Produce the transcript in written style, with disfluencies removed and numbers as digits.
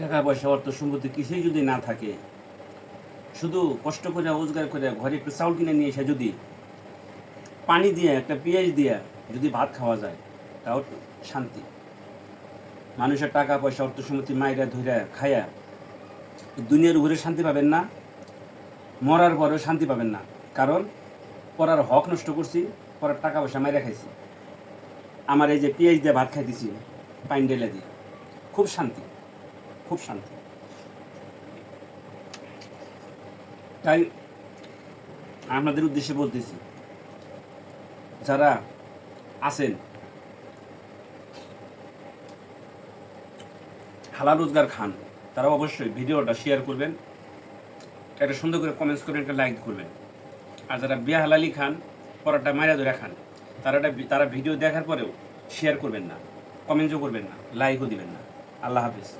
টাকা পয়সা অর্থ সম্পত্তি কিছুই যদি না থাকে, শুধু কষ্ট করে রোজগার করে ঘরে একটু চাউল কিনে নিয়ে এসে যদি পানি দিয়ে একটা পেঁয়াজ দিয়ে যদি ভাত খাওয়া যায়, তাও শান্তি। মানুষের টাকা পয়সা অর্থ সম্পত্তি মাইরা ধইরা খায়া দুনিয়ার উপরে শান্তি পাবেন না, মরার পরেও শান্তি পাবেন না। কারণ পরার হক নষ্ট করছি, পরার টাকা পয়সা মাইরা খাইছি। আমার এই যে পেঁয়াজ দিয়ে ভাত খাইতেছি পাইন ডেলে দিয়ে, খুব শান্তি, খুব শান্তি। তাই আপনাদের উদ্দেশ্যে বলতেছি, যারা আছেন হালাল রোজগার খান, তারা অবশ্যই ভিডিওটা শেয়ার করবেন, একটা সুন্দর করে কমেন্টস করবেন, একটা লাইক করবেন। আর যারা বিয়া হালালি খান, পরাটা মাইরা ধরে খান, তারা ভিডিও দেখার পরেও শেয়ার করবেন না, কমেন্টও করবেন না, লাইকও দিবেন না। আল্লাহ হাফিজ।